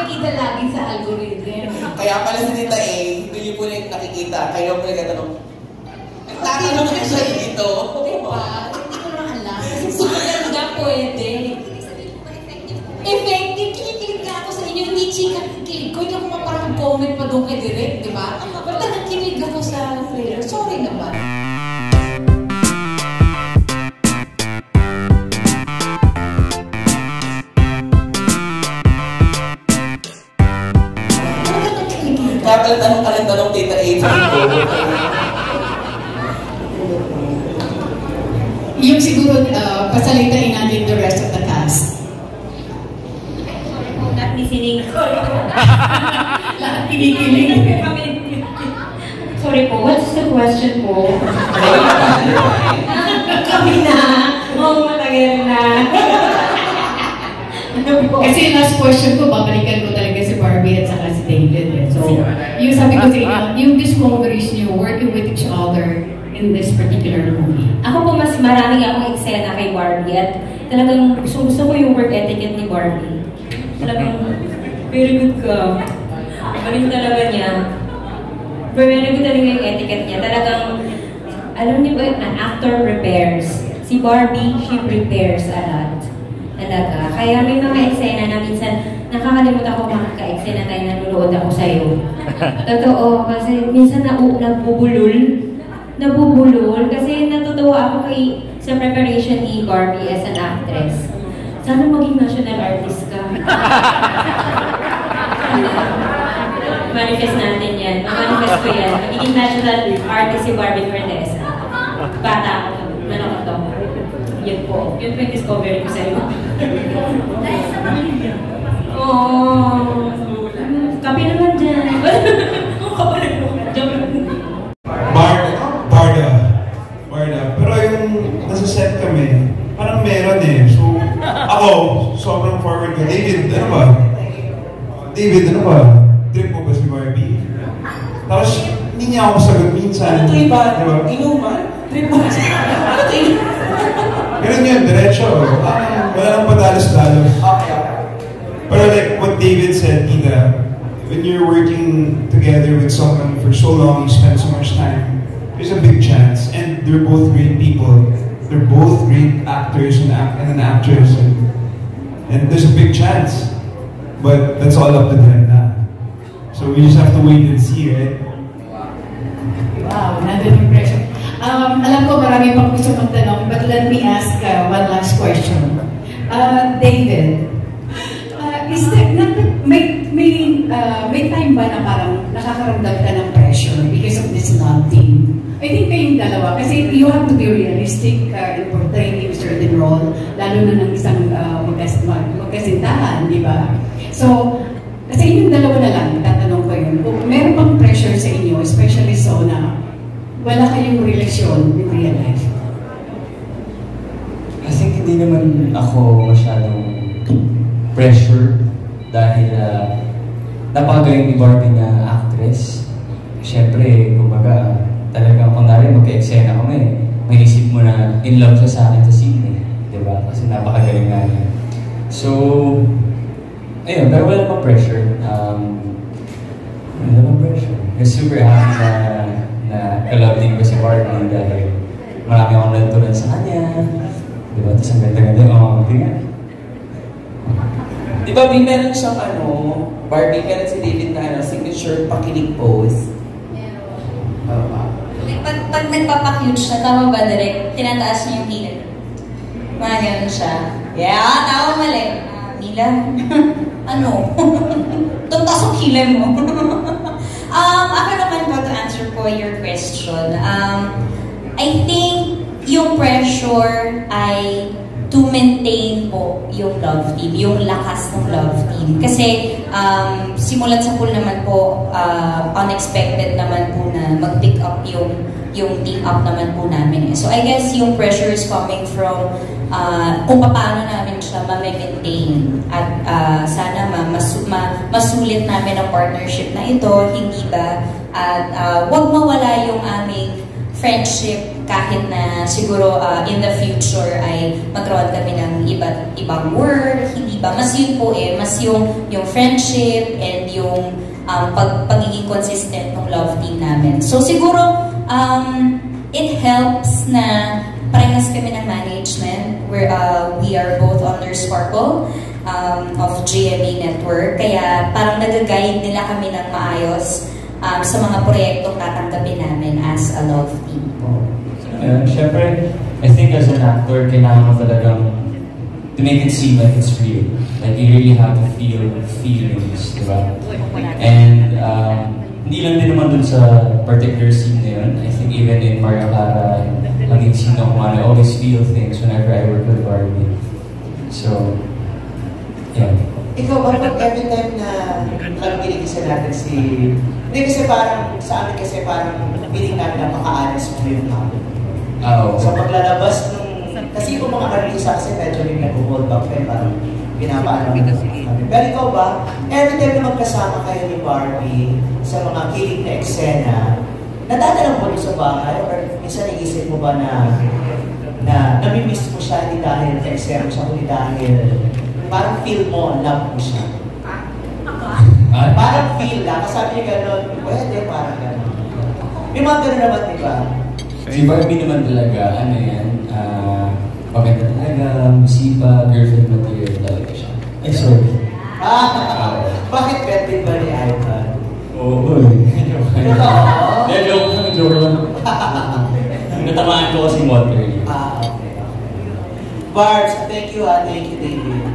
nakikita lagi sa algorithm. Kaya pala si Tita A, hindi niyo po na nakikita. Kayo po nagtatanong, nagtatanong kayo sa dito. Diba? Hindi ko naman alam. Kasi kung maganda pwede. Effective, kinikilig ka ako sa inyo. Hindi chika, kilig ko. Hindi ako parang comment pa doon kay Direk, di ba? Pero talagang kilig ako sa trailer. Sorry naman. Tanong ka lang tanong Tita A. Yung siguro, pasalitain natin the rest of the cast. Lahat listening. Lahat kinikilig. Sorry po, what's the question po? Kami na. Oo, matagal na. Kasi last question ko, babalikan ko talaga si Barbie at saka si David. So, yung sabi ko sa inyo, yung discoveries niyo, working with each other in this particular movie. Ako po, mas maraming akong eksena kay Barbie at talagang gusto ko yung work etiquette ni Barbie. Talagang, very good ka. Galing talaga niya. Very good talaga yung etiquette niya. Talagang, alam niyo ba, an actor prepares. Si Barbie, she prepares a lot. Talaga. Kaya may mga eksena na minsan nakakalimutan ko makaka-eksena tayo nanunood ako sa'yo. Totoo, kasi minsan nabubulol kasi natutuwa ako sa preparation ni Barbie as an actress. Sana maging national artist ka. Manifest natin yan. Manifest ko yan. Magiging national artist si Barbie Fernandez. Bata ako. Manok to. Yun po. Yun po yung discovery ko sa'yo. Dahil sa pamilya. Oo. Kape naman dyan. Barda. Pero yung nasa set kami, parang meron eh. So, ako, sobrang forward ko. David, ano ba? Trip mo ba si Barbie? Tapos, hindi niya ako masagot minsan. Ano ito iba? Inuman? Trip mo kasi. Ano ito iba? Ganun yun, diretso. Wala nang padalos-dalos. Okay. Pero like what David said, Tita, when you're working together with someone for so long, you spend so much time, there's a big chance. And they're both great people. They're both great actors and an actress. And there's a big chance. But that's all up to them now. So we just have to wait and see, right? Wow, another impression. Alam ko marami pang gusto magtanong, but let me ask one last question. David, is there, may time ba na parang nakakaramdam ka ng pressure because of this love team? I think kayong dalawa, kasi you have to be realistic in portraying a certain role, lalo na ng isang magkasintahan, di ba? So, sa inyong dalawa na lang, tatanong ko yun, kung meron bang pressure sa inyo, especially so na wala kayong relasyon in real life? I think hindi naman ako masyadong pressure dahil napakagaling ni Barbie na actress. Siyempre, kumbaga, talagang kunwari magka-eksena kami, may isip mo na in love siya sa akin sa scene, diba? Kasi napakagaling nga niya. So, ayun, pero wala namang pressure. Wala namang pressure. I'm super happy na ka-love din ko si Barbie dahil marami akong natutunan sa kanya. Diba? Tapos ang ganda-ganda yung tingnan. Di ba, meron siyang Barbie, meron si David na signature pakilig pose. Pag nagpapakyut siya, tama ba, Direk? Tinataas niya yung kilid. Mga ganun siya. Yeah, tama mali. Mila, ano? Tuntas ang kilid mo. Ako naman po to answer po your question. I think yung pressure ay to maintain po yung love team, yung lakas ng love team. Kasi simulat sa pool naman po, unexpected naman po na mag-pick up yung team up naman po namin. So I guess yung pressure is coming from kung paano namin siya ma-maintain at sana masulit namin ang partnership na ito, hindi ba? At wag mawala yung aming friendship kahit na siguro in the future ay magkaroon kami ng ibang work, hindi ba? Mas yun po mas yung friendship and yung pagiging consistent ng love team namin. So siguro, it helps na parehas kami ng management where we are both under Sparkle of GMA Network. Kaya parang nag-guide nila kami ng maayos sa mga proyektong tatanggapin namin as a love team po. Siyempre, I think as an actor, kailangan mo talagang to make it seem like it's real. Like you really have to feel feelings, di ba? And hindi lang din naman dun sa particular scene na yun. I think even in Maria Clara, maging scene ako, I always feel things whenever I work with Barbie. So, yeah. Ikaw ba, every time na magkikisa natin hindi kasi parang, sa amin kasi parang feeling namin napaka-honest mo yung tao. So paglalabas kasi yung mga artista kasi medyo rin nag-hold back kayo, parang pinapaano namin. Pero ikaw ba, every time na magkasama kayo ni Barbie sa mga kilig na eksena, nadadala mo sa bahay or minsan naisip mo ba na namimiss mo siya hindi dahil na-eksena mo siya, kundi dahil parang feel mo, love mo siya. Parang feel lang, kasabi niya gano'n, pwede, parang gano'n. May mga gano'n naman, di ba? Si Barbie naman talaga, ano yan, maganda talaga, musipa, girlfriend material talaga siya. Ay, sorry. Bakit birthday ba ni Ivan? Oo, joke lang. Natamaan ko kasi water. Okay. Barbs, thank you, David.